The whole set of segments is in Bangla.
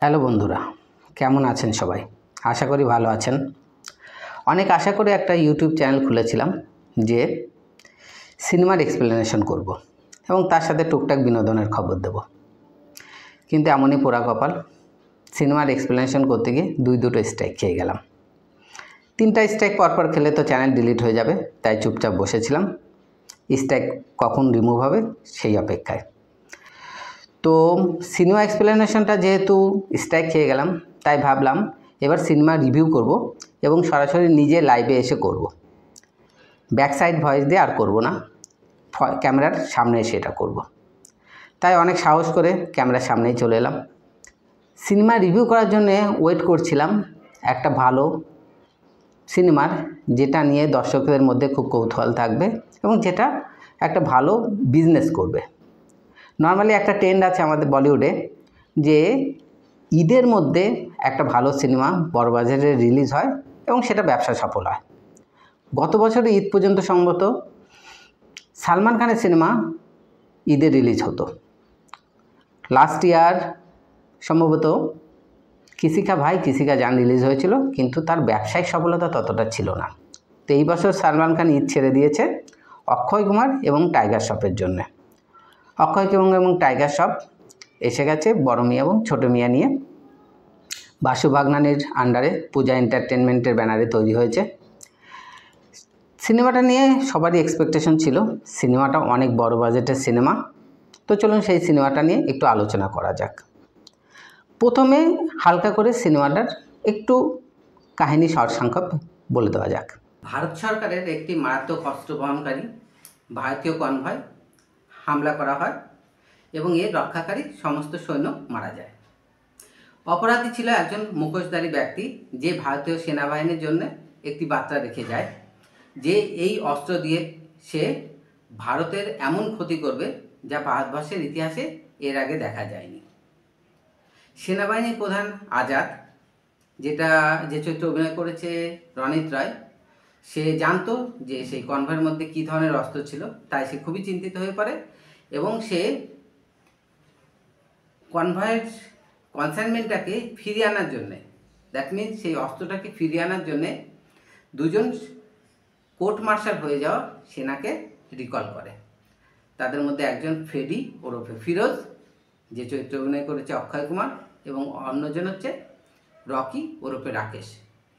হ্যালো বন্ধুরা, কেমন আছেন সবাই? আশা করি ভালো আছেন। অনেক আশা করে একটা ইউটিউব চ্যানেল খুলেছিলাম যে সিনেমার এক্সপ্লেনেশন করব এবং তার সাথে টুকটাক বিনোদনের খবর দেব। কিন্তু এমনই পোড়া কপাল, সিনেমার এক্সপ্লেনেশন করতে গিয়ে দুটো স্ট্রাইক খেয়ে গেলাম। 3টা স্ট্রাইক পরপর খেলে তো চ্যানেল ডিলিট হয়ে যাবে, তাই চুপচাপ বসেছিলাম। স্ট্রাইক কখন রিমুভ হবে সেই অপেক্ষায়। তো সিনেমা এক্সপ্লেনেশনটা যেহেতু স্ট্রাইক খেয়ে গেলাম, তাই ভাবলাম এবার সিনেমা রিভিউ করব এবং সরাসরি নিজে লাইভে এসে করব। ব্যাক সাইড ভয়েস দিয়ে আর করব না, ক্যামেরার সামনে এসে এটা করব। তাই অনেক সাহস করে ক্যামেরার সামনেই চলে এলাম। সিনেমা রিভিউ করার জন্য ওয়েট করছিলাম একটা ভালো সিনেমার, যেটা নিয়ে দর্শকদের মধ্যে খুব কৌতূহল থাকবে এবং যেটা একটা ভালো বিজনেস করবে। নর্মালি একটা ট্রেন্ড আছে আমাদের বলিউডে যে ঈদের মধ্যে একটা ভালো সিনেমা বড় বাজারে রিলিজ হয় এবং সেটা ব্যবসা সফল হয়। গত বছরে ঈদ পর্যন্ত সম্ভবত সালমান খানের সিনেমা ঈদে রিলিজ হতো। লাস্ট ইয়ার সম্ভবত কিসি কা ভাই কিসি কা জান রিলিজ হয়েছিল, কিন্তু তার ব্যবসায়িক সফলতা ততটা ছিল না। তো এই বছর সালমান খান ঈদ ছেড়ে দিয়েছে অক্ষয় কুমার এবং টাইগার শ্রফের জন্য। অক্ষয় কুমার এবং টাইগার শ্রফ এসে গেছে বড় মিয়া এবং ছোট মিয়া নিয়ে। বাসু ভাগনানির আন্ডারে পূজা এন্টারটেনমেন্টের ব্যানারে তৈরি হয়েছে। সিনেমাটা নিয়ে সবারই এক্সপেকটেশন ছিল সিনেমাটা অনেক বড় বাজেটের সিনেমা। তো চলুন সেই সিনেমাটা নিয়ে একটু আলোচনা করা যাক। প্রথমে হালকা করে সিনেমাটার একটু কাহিনী সারসংক্ষেপ বলে দেওয়া যাক। ভারত সরকারের একটি মারাত্মক অস্ত্র বহনকারী ভারতীয় কনভয় হামলা করা হয় এবং এর রক্ষাকারী সমস্ত সৈন্য মারা যায়। অপরাধী ছিল একজন মুখোশধারী ব্যক্তি, যে ভারতীয় সেনাবাহিনীর জন্য একটি বার্তা রেখে যায় যে এই অস্ত্র দিয়ে সে ভারতের এমন ক্ষতি করবে যা ভারতবর্ষের ইতিহাসে এর আগে দেখা যায়নি। সেনাবাহিনীর প্রধান আজাদ, যে চরিত্রে অভিনয় করেছে রণিত রায়, সে জানতো যে সেই কনভয়ের মধ্যে কী ধরনের অস্ত্র ছিল, তাই সে খুবই চিন্তিত হয়ে পড়ে এবং সে কনভয়ের কনসাইনমেন্টটাকে ফিরিয়ে আনার জন্যে, দ্যাট মিনস সেই অস্ত্রটাকে ফিরিয়ে আনার জন্যে দুজন কোর্ট মার্শাল হয়ে যাওয়া সেনাকে রিকল করে। তাদের মধ্যে একজন ফ্রেডি ওরফে ফিরোজ, যে চরিত্রে অভিনয় করেছে অক্ষয় কুমার, এবং অন্যজন হচ্ছে রকি ওরফে রাকেশ,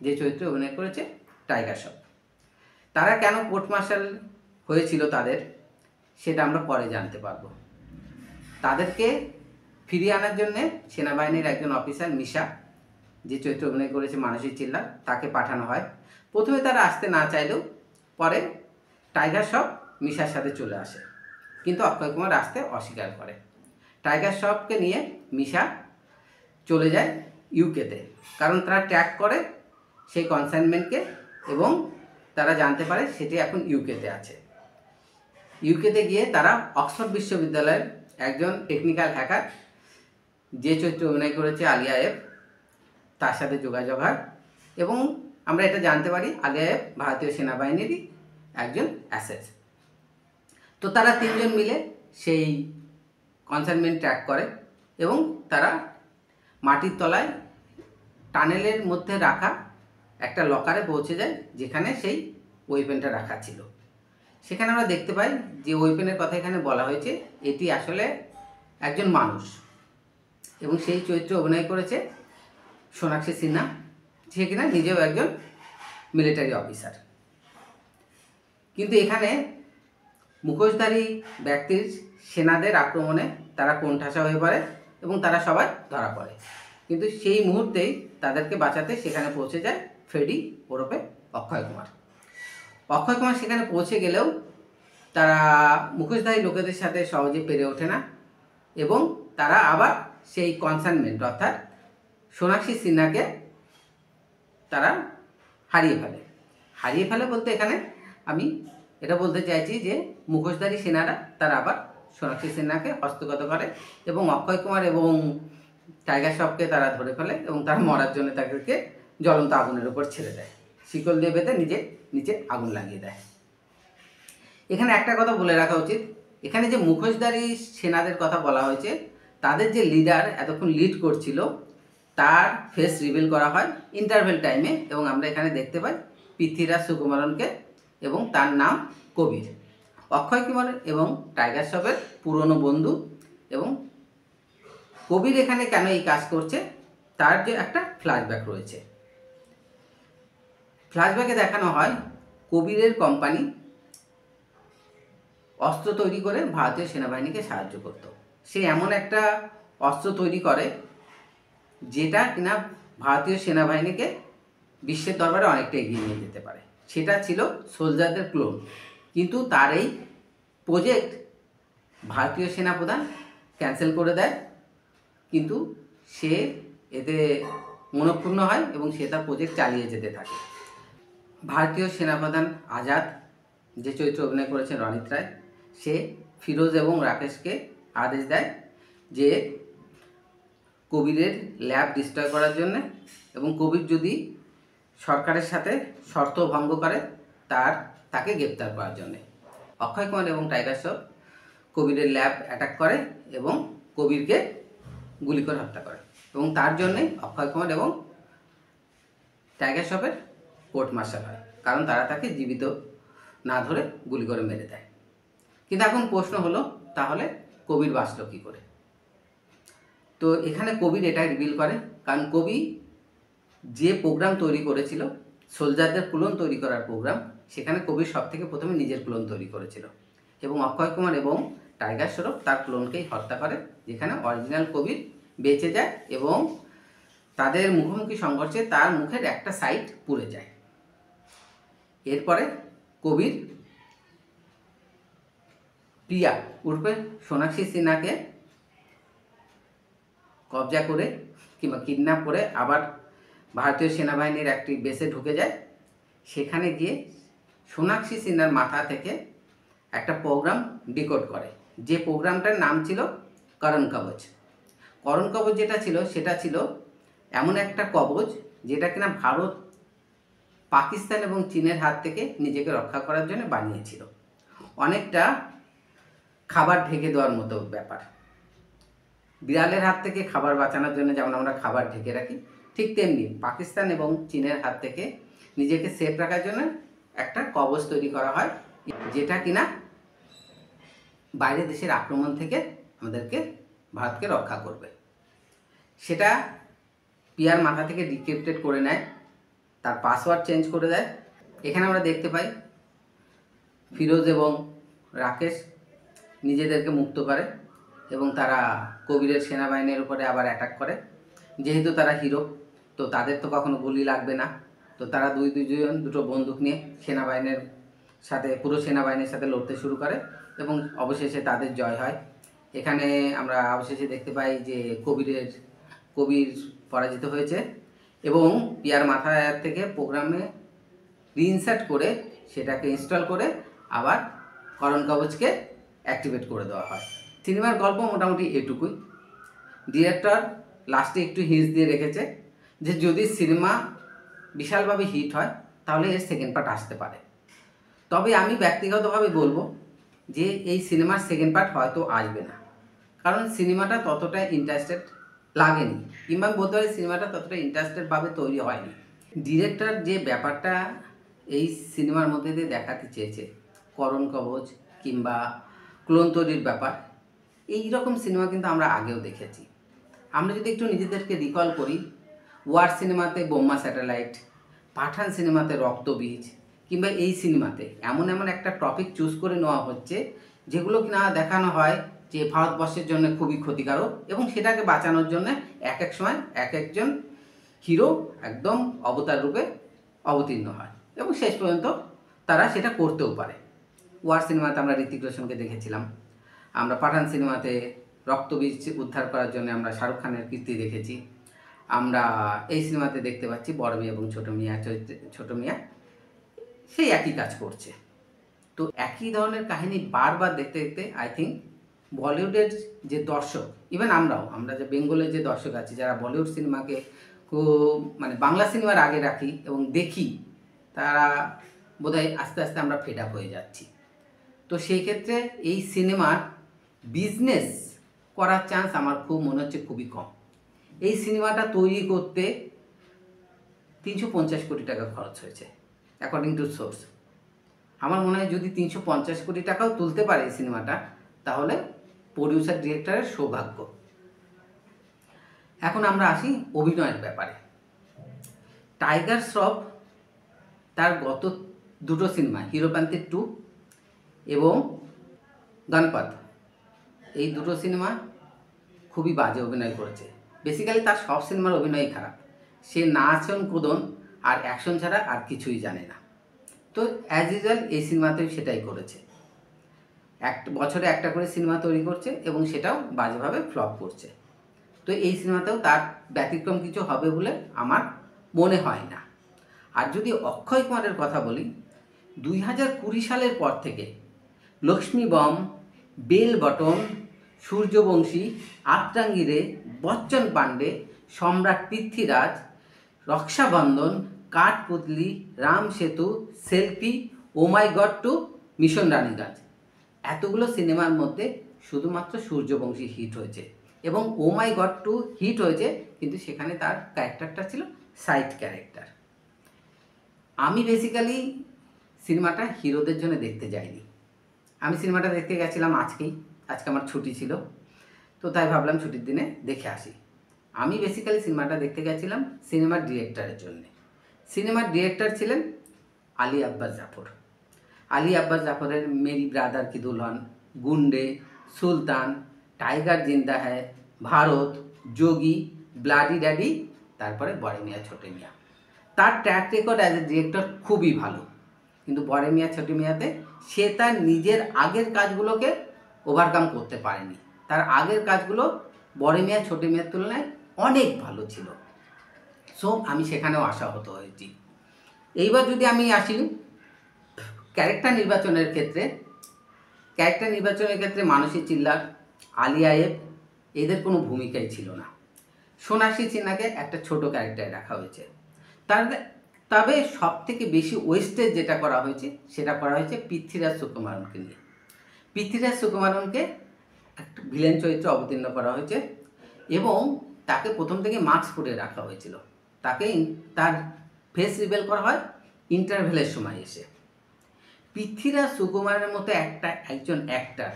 যে চরিত্রে অভিনয় করেছে টাইগার শ্রফ। তারা কেন কোর্ট মার্শাল হয়েছিল তাদের, সেটা আমরা পরে জানতে পারবো। তাদেরকে ফিরিয়ে আনার জন্যে সেনাবাহিনীর একজন অফিসার মিশা, যে চরিত্রে অভিনয় করেছে মানসী চিল্লা, তাকে পাঠানো হয়। প্রথমে তারা আসতে না চাইলেও পরে টাইগার শ্রফ মিশার সাথে চলে আসে, কিন্তু অক্ষয় কুমার আসতে অস্বীকার করে। টাইগার শ্রফকে নিয়ে মিশা চলে যায় ইউকেতে, কারণ তারা ট্র্যাক করে সেই কনসাইনমেন্টকে এবং তারা জানতে পারে সেটি এখন ইউকেতে আছে। ইউকেতে গিয়ে তারা অক্সফোর্ড বিশ্ববিদ্যালয়ের একজন টেকনিক্যাল হ্যাকার, যে চরিত্রে অভিনয় করেছে আলিয়া এফ, তার সাথে যোগাযোগ হয় এবং আমরা এটা জানতে পারি আলিয়া এফ ভারতীয় সেনাবাহিনীরই একজন অ্যাসেট। তো তারা তিনজন মিলে সেই কনসাইনমেন্ট ট্র্যাক করে এবং তারা মাটির তলায় টানেলের মধ্যে রাখা একটা লকারে পৌঁছে যায়, যেখানে সেই ওয়েপেনটা রাখা ছিল। সেখানে আমরা দেখতে পাই যে ওয়েপেনের কথা এখানে বলা হয়েছে এটি আসলে একজন মানুষ, এবং সেই চরিত্রে অভিনয় করেছে সোনাক্ষী সিনহা, সে কিনা নিজেও একজন মিলিটারি অফিসার। কিন্তু এখানে মুখোশধারী ব্যক্তির সেনাদের আক্রমণে তারা কোণঠাসা হয়ে পড়ে এবং তারা সবাই ধরা পড়ে। কিন্তু সেই মুহূর্তেই তাদেরকে বাঁচাতে সেখানে পৌঁছে যায় ফ্রেডি ওরফে অক্ষয় কুমার। অক্ষয় কুমার সেখানে পৌঁছে গেলেও তারা মুখোশধারী লোকেদের সাথে সহজে পেরে ওঠে না এবং তারা আবার সেই কনসাইনমেন্ট অর্থাৎ সোনাক্ষী সিনহাকে তারা হারিয়ে ফেলে বলতে এখানে আমি এটা বলতে চাইছি যে মুখোশধারী সেনারা তারা আবার সোনাক্ষী সিনহাকে হস্তগত করে এবং অক্ষয় কুমার এবং টাইগার শ্রফকে তারা ধরে ফেলে এবং তারা মরার জন্য তাদেরকে জ্বলন্ত আগুনের উপর ছেড়ে দেয়, শিকল দিয়ে বেঁধে নিচে আগুন লাগিয়ে দেয়। এখানে একটা কথা বলে রাখা উচিত, এখানে যে মুখোশধারী সেনাদের কথা বলা হয়েছে, তাদের যে লিডার এতক্ষণ লিড করছিল তার ফেস রিভিল করা হয় ইন্টারভেল টাইমে, এবং আমরা এখানে দেখতে পাই পৃথ্বীরাজ সুকুমারনকে এবং তার নাম কবির। অক্ষয় কুমার এবং টাইগার শ্রফের পুরনো বন্ধু, এবং কবির এখানে কেন এই কাজ করছে তার যে একটা ফ্ল্যাশব্যাক রয়েছে। ফ্ল্যাশব্যাকে দেখানো হয় কবিরের কোম্পানি অস্ত্র তৈরি করে ভারতীয় সেনাবাহিনীকে সাহায্য করত। সে এমন একটা অস্ত্র তৈরি করে যেটা কিনা ভারতীয় সেনাবাহিনীকে বিশ্বের দরবারে অনেকটা এগিয়ে নিয়ে যেতে পারে। সেটা ছিল সোলজারদের ক্লোন। কিন্তু তার এই প্রজেক্ট ভারতীয় সেনাপ্রধান ক্যান্সেল করে দেয়, কিন্তু সে এতে মনঃক্ষুণ্ণ হয় এবং সে তার প্রজেক্ট চালিয়ে যেতে থাকে। ভারতীয় সেনাপ্রধান আজাদ, যে চরিত্রে অভিনয় করেছেন রণিত রায়, সে ফিরোজ এবং রাকেশকে আদেশ দেয় যে কবিরের ল্যাব ডিস্ট্রয় করার জন্যে, এবং কবির যদি সরকারের সাথে শর্ত ভঙ্গ করে তাকে গ্রেপ্তার করার জন্যে। অক্ষয় কুমার এবং টাইগার শ্রফ কবিরের ল্যাব অ্যাটাক করে এবং কবিরকে গুলি করে হত্যা করে, এবং তার জন্যে অক্ষয় কুমার এবং টাইগার শ্রফের কোর্ট মার্শাল হয়, কারণ তারা তাকে জীবিত না ধরে গুলি করে মেরে দেয়। কিন্তু এখন প্রশ্ন হলো, তাহলে কবির বাঁচল কী করে? তো এখানে কবির এটা রিভিল করে, কারণ কবি যে প্রোগ্রাম তৈরি করেছিল, সোলজারদের ক্লোন তৈরি করার প্রোগ্রাম, সেখানে কবির সব থেকে প্রথমে নিজের ক্লোন তৈরি করেছিল, এবং অক্ষয় কুমার এবং টাইগার শ্রফ তার ক্লোনকেই হত্যা করে, যেখানে অরিজিনাল কবির বেঁচে যায় এবং তাদের মুখোমুখি সংঘর্ষে তার মুখের একটা সাইড পুড়ে যায়। এরপরে কবির প্রিয়া উর্ফে সোনাক্ষী সিনহাকে কবজা করে কিংবা কিডন্যাপ করে আবার ভারতীয় সেনাবাহিনীর একটি বেসে ঢুকে যায়। সেখানে গিয়ে সোনাক্ষী সিনহার মাথা থেকে একটা প্রোগ্রাম ডিকোড করে, যে প্রোগ্রামটার নাম ছিল করণ কবচ। করণ কবচ যেটা ছিল, সেটা ছিল এমন একটা কবচ যেটা কিনা ভারত পাকিস্তান এবং চীনের হাত থেকে নিজেকে রক্ষা করার জন্য বানিয়েছিল। অনেকটা খাবার ঢেকে দেওয়ার মতো ব্যাপার। বিড়ালের হাত থেকে খাবার বাঁচানোর জন্য যেমন আমরা খাবার ঢেকে রাখি, ঠিক তেমনি পাকিস্তান এবং চীনের হাত থেকে নিজেকে সেফ রাখার জন্য একটা কবচ তৈরি করা হয়, যেটা কিনা বাইরের দেশের আক্রমণ থেকে আমাদেরকে ভারতকে রক্ষা করবে। সেটা পিয়ার মাথা থেকে ডিক্রিপ্টেড করে নেয়, তার পাসওয়ার্ড চেঞ্জ করে দেয়। এখানে আমরা দেখতে পাই ফিরোজ এবং রাকেশ নিজেদেরকে মুক্ত করে এবং তারা কবিরের সেনাবাহিনীর উপরে আবার অ্যাটাক করে। যেহেতু তারা হিরো, তো তাদের তো কখনো গুলি লাগবে না, তো তারা দুজন দুটো বন্দুক নিয়ে পুরো সেনাবাহিনীর সাথে লড়তে শুরু করে এবং অবশেষে তাদের জয় হয়। এখানে আমরা অবশেষে দেখতে পাই যে কবির পরাজিত হয়েছে এবং পিয়ার মাথা থেকে প্রোগ্রামে রিইনসার্ট করে সেটাকে ইনস্টল করে আবার করণ কবচকে অ্যাক্টিভেট করে দেওয়া হয়। সিনেমার গল্প মোটামুটি এটুকুই। ডিরেক্টর লাস্টে একটু হিন্টস দিয়ে রেখেছে যে যদি সিনেমা বিশালভাবে হিট হয় তাহলে এর সেকেন্ড পার্ট আসতে পারে। তবে আমি ব্যক্তিগতভাবে বলবো যে এই সিনেমার সেকেন্ড পার্ট হয়তো আসবে না, কারণ সিনেমাটা ততটা ইন্টারেস্টেড লাগেনি, কিংবা আমি বলতে পারি সিনেমাটা ততটা ইন্টারেস্টেডভাবে তৈরি হয়নি। ডিরেক্টর যে ব্যাপারটা এই সিনেমার মধ্যে দিয়ে দেখাতে চেয়েছে, করণ কবচ কিংবা ক্লোন তৈরির ব্যাপার, এই রকম সিনেমা কিন্তু আমরা আগেও দেখেছি। আমরা যদি একটু নিজেদেরকে রিকল করি, ওয়ার সিনেমাতে বোম্মা স্যাটেলাইট, পাঠান সিনেমাতে রক্তবীজ, কিংবা এই সিনেমাতে এমন একটা টপিক চুজ করে নেওয়া হচ্ছে যেগুলো কিনা দেখানো হয় যে ভারতবর্ষের জন্য খুবই ক্ষতিকারক, এবং সেটাকে বাঁচানোর জন্য এক এক সময় এক একজন হিরো একদম অবতার রূপে অবতীর্ণ হয় এবং শেষ পর্যন্ত তারা সেটা করতেও পারে। ওয়ার সিনেমাতে আমরা ঋতিক রোশনকে দেখেছিলাম, আমরা পাঠান সিনেমাতে রক্তবীজ উদ্ধার করার জন্য আমরা শাহরুখ খানের কীর্তি দেখেছি, আমরা এই সিনেমাতে দেখতে পাচ্ছি বড় মিয়া এবং ছোট মিয়া সেই একই কাজ করছে। তো একই ধরনের কাহিনী বারবার দেখতে দেখতে আই থিঙ্ক বলিউডের যে দর্শক, ইভেন আমরা যে বেঙ্গলের যে দর্শক আছি যারা বলিউড সিনেমাকে মানে বাংলা সিনেমার আগে রাখি এবং দেখি, তারা বোধহয় আস্তে আস্তে আমরা ফেড আপ হয়ে যাচ্ছি। তো সেই ক্ষেত্রে এই সিনেমার বিজনেস করার চান্স আমার মনে হচ্ছে খুবই কম। এই সিনেমাটা তৈরি করতে 350 কোটি টাকা খরচ হয়েছে অ্যাকর্ডিং টু সোর্স। আমার মনে হয় যদি 350 কোটি টাকাও তুলতে পারে এই সিনেমাটা, তাহলে প্রডিউসার ডিরেক্টরের সৌভাগ্য। এখন আমরা আসি অভিনয়ের ব্যাপারে। টাইগার শ্রফ তার গত দুটো সিনেমা হিরো প্যান্থর 2 এবং গণপত, এই দুটো সিনেমা খুবই বাজে অভিনয় করেছে। বেসিক্যালি তার সব সিনেমার অভিনয়ই খারাপ। সে নাচন কুদন আর অ্যাকশন ছাড়া আর কিছুই জানে না। তো অ্যাজ ইউজুয়াল এই সিনেমাতেও সেটাই করেছে। বছরে একটা করে সিনেমা তৈরি করছে এবং সেটাও বাজেভাবে ফ্লপ করছে। তো এই সিনেমাতেও তার ব্যতিক্রম কিছু হবে বলে আমার মনে হয় না। আর যদি অক্ষয় কুমারের কথা বলি, 2020 সালের পর থেকে লক্ষ্মী বম, বেল বটন, সূর্যবংশী, আত্রাঙ্গিরে, বচ্চন পাণ্ডে, সম্রাট পৃথ্বীরাজ, রক্ষাবন্ধন, কাঠপুতলি, রাম সেতু, সেলফি, ও মাই গড টু মিশন রানীগঞ্জ, এতগুলো সিনেমার মধ্যে শুধুমাত্র সূর্যবংশী হিট হয়েছে এবং ও মাই গড টু হিট হয়েছে, কিন্তু সেখানে তার ক্যারেক্টারটা ছিল সাইড ক্যারেক্টার। আমি বেসিক্যালি সিনেমাটা হিরোদের জন্য দেখতে যাইনি। আমি সিনেমাটা দেখতে গেছিলাম আজকে আমার ছুটি ছিল, তো তাই ভাবলাম ছুটির দিনে দেখে আসি। আমি বেসিক্যালি সিনেমাটা দেখতে গেছিলাম সিনেমার ডিরেক্টরের জন্য। সিনেমার ডিরেক্টর ছিলেন আলী আব্বাস জাফর। আলী আব্বাস জাফরের মেরি ব্রাদার কি দুলহন, গুন্ডে, সুলতান, টাইগার জিন্দা হ্যায়, ভারত, যোগী, ব্লাডি ড্যাডি, তারপরে বড়ে মিয়া ছোটে মিয়া। তার track record as a director খুবই ভালো, কিন্তু বড়ে মিয়া ছোটে মিয়াতে সে তার নিজের আগের কাজগুলোকে ওভারকাম করতে পারেনি। তার আগের কাজগুলো বড়ে মিয়া ছোটে মিয়ার তুলনায় অনেক ভালো ছিল। সো আমি সেখানেও আশাহত হয়েছি। এইবার যদি আমি আসি ক্যারেক্টার নির্বাচনের ক্ষেত্রে মানসী চিল্লার, আলিয়া এফ, এদের কোনো ভূমিকাই ছিল না। সোনাক্ষী সিনহাকে একটা ছোট ক্যারেক্টারে রাখা হয়েছে। তবে সব থেকে বেশি ওয়েস্টেজ যেটা করা হয়েছে সেটা করা হয়েছে পৃথ্বীরাজ সুকুমারনকে নিয়ে। পৃথ্বীরাজ সুকুমারনকে একটা ভিলেন চরিত্রে অবতীর্ণ করা হয়েছে এবং তাকে প্রথম থেকে মাস্ক পরে রাখা হয়েছিল। তার ফেস রিভেল করা হয় ইন্টারভেলের সময় এসে। পৃথ্বীরাজ সুকুমারের মতো একজন অ্যাক্টার,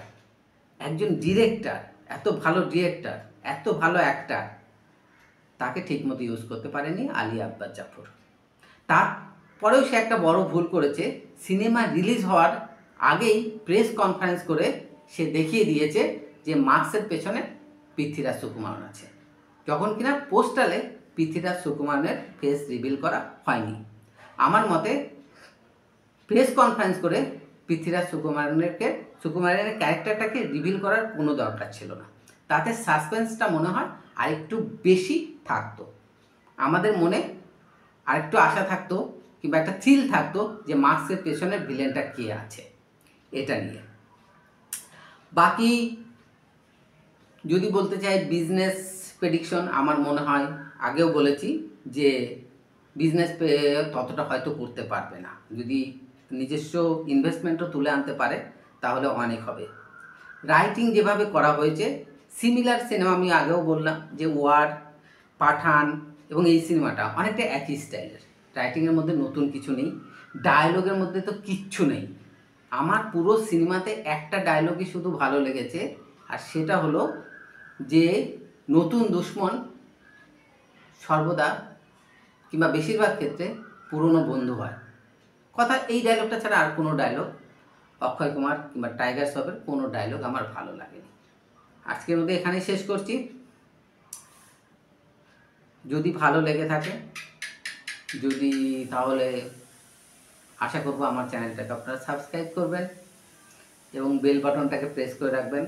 একজন ডিরেক্টর, এত ভালো ডিরেক্টর, এত ভালো অ্যাক্টার, তাকে ঠিকমতো ইউজ করতে পারেনি আলী আব্বাস জাফর। তারপরেও সে একটা বড় ভুল করেছে। সিনেমা রিলিজ হওয়ার আগেই প্রেস কনফারেন্স করে সে দেখিয়ে দিয়েছে যে মাস্কের পেছনে পৃথ্বীরাজ সুকুমারন আছে, যখন কিনা পোস্টারে পৃথ্বীরাজ সুকুমারনের ফেস রিভিল করা হয়নি। আমার মতে প্রেস কনফারেন্স করে পৃথ্বীরাজ সুকুমারের ক্যারেক্টারটাকে রিভিল করার কোনো দরকার ছিল না। তাতে সাসপেন্সটা মনে হয় আরেকটু বেশি থাকতো, আমাদের মনে আরেকটু আশা থাকতো কিংবা একটা থ্রিল থাকতো যে মাস্কের পেছনের ভিলেনটা কে আছে এটা নিয়ে। বাকি যদি বলতে চাই বিজনেস প্রেডিকশন, আমার মনে হয় আগেও বলেছি যে বিজনেস ততটা হয়তো করতে পারবে না। যদি নিজস্ব ইনভেস্টমেন্টও তুলে আনতে পারে তাহলে অনেক হবে। রাইটিং যেভাবে করা হয়েছে সিমিলার সিনেমা, আমি আগেও বললাম যে ওয়ার, পাঠান এবং এই সিনেমাটা অনেকটা একই স্টাইলের। রাইটিংয়ের মধ্যে নতুন কিছু নেই, ডায়লগের মধ্যে তো কিচ্ছু নেই। আমার পুরো সিনেমাতে একটা ডায়লগই শুধু ভালো লেগেছে, আর সেটা হলো যে নতুন দুশ্মন সর্বদা কিংবা বেশিরভাগ ক্ষেত্রে পুরনো বন্ধু হয়। এই ডায়লগটা ছাড়া আর কোনো ডায়লগ অক্ষয় কুমার কিংবা টাইগার শ্রফের কোনো ডায়লগ আমার ভালো লাগেনি। আজকের মধ্যে এখানেই শেষ করছি। যদি ভালো লেগে থাকে তাহলে আশা করব আমার চ্যানেলটাকে আপনারা সাবস্ক্রাইব করবেন এবং বেল বাটনটাকে প্রেস করে রাখবেন।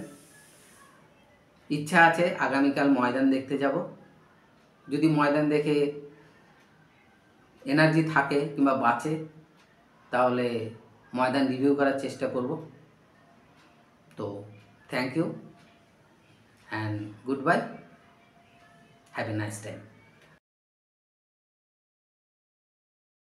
ইচ্ছা আছে আগামীকাল ময়দান দেখতে যাব। যদি ময়দান দেখে এনার্জি থাকে কিংবা বাঁচে তাহলে ময়দান রিভিউ করার চেষ্টা করব। তো thank you and good bye, have a nice time.